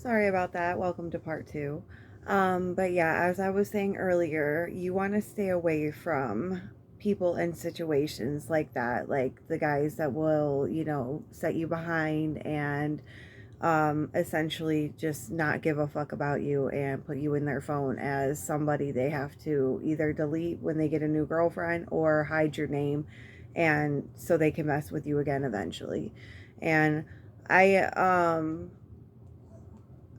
Sorry about that. Welcome to part two. But yeah, as I was saying earlier, you want to stay away from people and situations like that, like the guys that will, set you behind and essentially just not give a fuck about you and put you in their phone as somebody they have to either delete when they get a new girlfriend or hide your name and so they can mess with you again eventually. And I um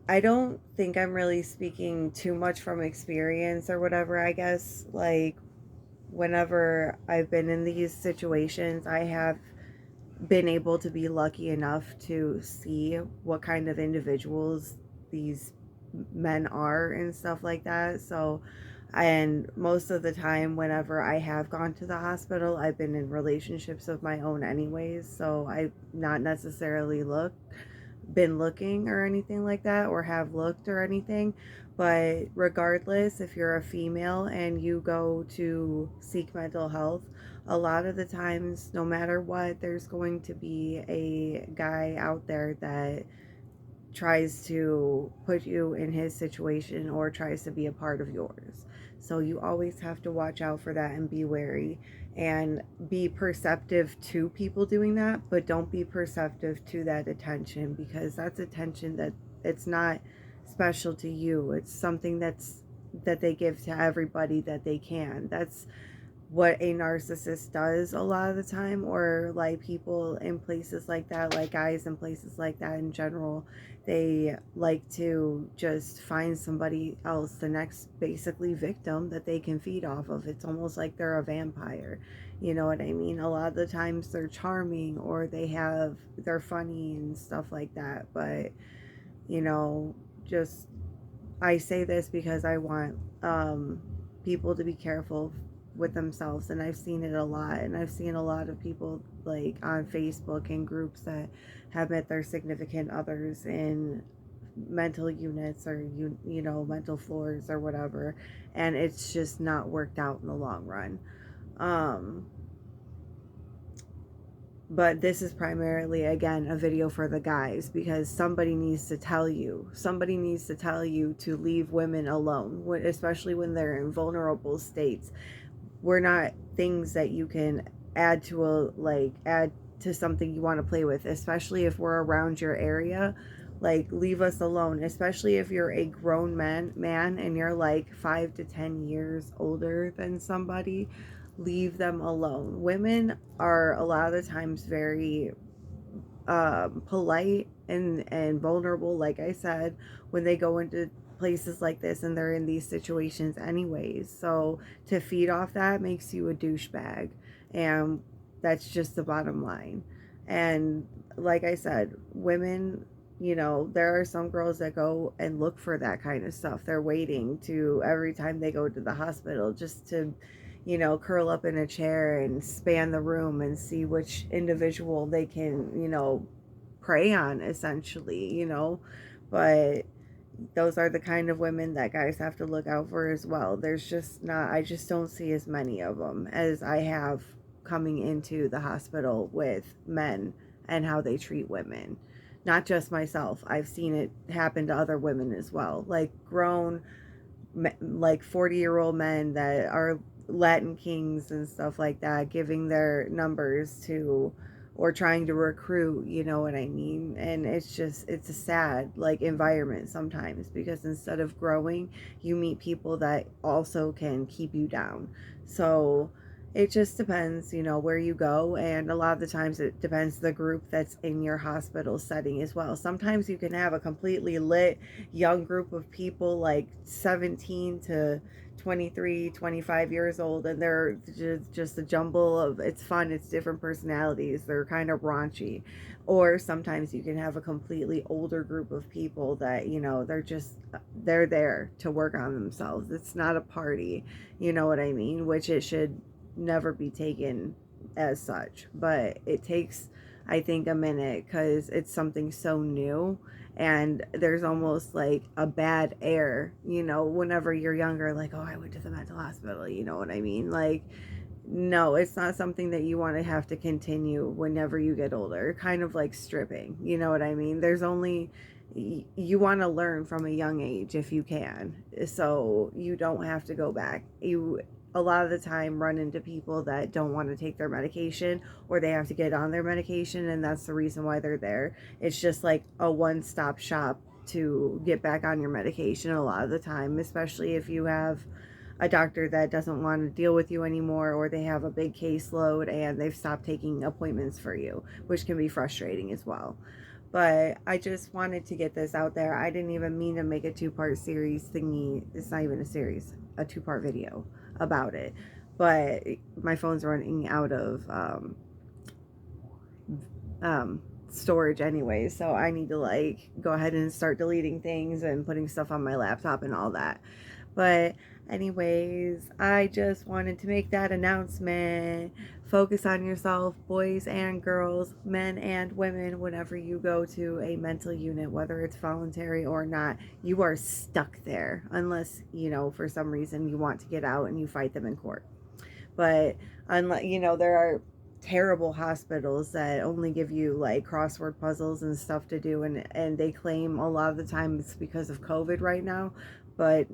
I don't think I'm really speaking too much from experience or whatever, I guess. Like, whenever I've been in these situations, I have been able to be lucky enough to see what kind of individuals these men are and stuff like that. So, and most of the time, whenever I have gone to the hospital, I've been in relationships of my own, anyways. So, I've not necessarily been looking or anything like that, or have looked or anything. But regardless, if you're a female and you go to seek mental health, a lot of the times, no matter what, there's going to be a guy out there that tries to put you in his situation or tries to be a part of yours. So you always have to watch out for that and be wary and be perceptive to people doing that, but don't be perceptive to that attention, because that's attention that it's not special to you. It's something that they give to everybody that they can. That's what a narcissist does a lot of the time, or like people in places like that, like guys in places like that in general. They like to just find somebody else, the next basically victim that they can feed off of. It's almost like they're a vampire, you know what I mean? A lot of the times they're charming, or they're funny and stuff like that, but you know just I say this because I want people to be careful with themselves, and I've seen it a lot, and I've seen a lot of people like on Facebook and groups that have met their significant others in mental units, or mental floors or whatever, and it's just not worked out in the long run. Um, but this is primarily, again, a video for the guys, because somebody needs to tell you to leave women alone, especially when they're in vulnerable states. We're not things that you can add to something you want to play with, especially if we're around your area. Like, leave us alone, especially if you're a grown man and you're like 5 to 10 years older than somebody. Leave them alone. Women are a lot of the times very polite and vulnerable, like I said, when they go into places like this and they're in these situations anyways. So to feed off that makes you a douchebag, and that's just the bottom line. And like I said, women, there are some girls that go and look for that kind of stuff. They're waiting to, every time they go to the hospital, just to curl up in a chair and span the room and see which individual they can, prey on, essentially, But those are the kind of women that guys have to look out for as well. I just don't see as many of them as I have coming into the hospital with men and how they treat women. Not just myself, I've seen it happen to other women as well. Like grown, like 40-year-old men that are Latin kings and stuff like that, giving their numbers to, or trying to recruit, you know what I mean? And it's a sad like environment sometimes, because instead of growing, you meet people that also can keep you down. So it just depends, where you go, and a lot of the times it depends the group that's in your hospital setting as well. Sometimes you can have a completely lit young group of people, like 17 to 23, 25 years old, and they're just a jumble of, it's fun, it's different personalities, they're kind of raunchy. Or sometimes you can have a completely older group of people that, they're there to work on themselves. It's not a party, you know what I mean? Which it should never be taken as such, but it takes, I think, a minute, because it's something so new, and there's almost like a bad air, whenever you're younger, like, oh, I went to the mental hospital, you know what I mean? Like, no, it's not something that you want to have to continue whenever you get older. Kind of like stripping, you know what I mean? There's only you want to learn from a young age if you can, so you don't have to go back. You a lot of the time run into people that don't want to take their medication, or they have to get on their medication, and that's the reason why they're there. It's just like a one-stop shop to get back on your medication a lot of the time, especially if you have a doctor that doesn't want to deal with you anymore, or they have a big caseload and they've stopped taking appointments for you, which can be frustrating as well. But I just wanted to get this out there. I didn't even mean to make a two-part series thingy. It's not even a series, a two-part video about it. But my phone's running out of storage anyway, so I need to like go ahead and start deleting things and putting stuff on my laptop and all that. But anyways, I just wanted to make that announcement. Focus on yourself, boys and girls, men and women. Whenever you go to a mental unit, whether it's voluntary or not, you are stuck there unless, for some reason you want to get out and you fight them in court. But unless, there are terrible hospitals that only give you like crossword puzzles and stuff to do, and they claim a lot of the time it's because of COVID right now, but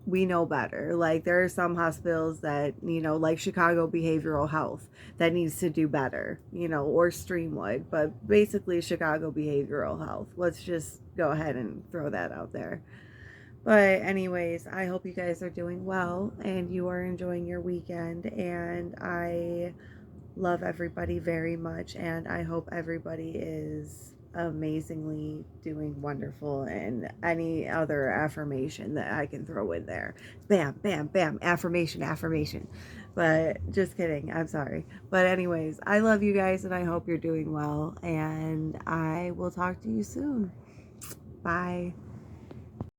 we know better. Like, there are some hospitals that, like Chicago Behavioral Health, that needs to do better, or Streamwood, but basically Chicago Behavioral Health. Let's just go ahead and throw that out there. But anyways, I hope you guys are doing well and you are enjoying your weekend, and I love everybody very much, and I hope everybody is amazingly doing wonderful, and any other affirmation that I can throw in there. Bam, bam, bam, affirmation, affirmation. But just kidding, I'm sorry. But anyways, I love you guys and I hope you're doing well, and I will talk to you soon. Bye.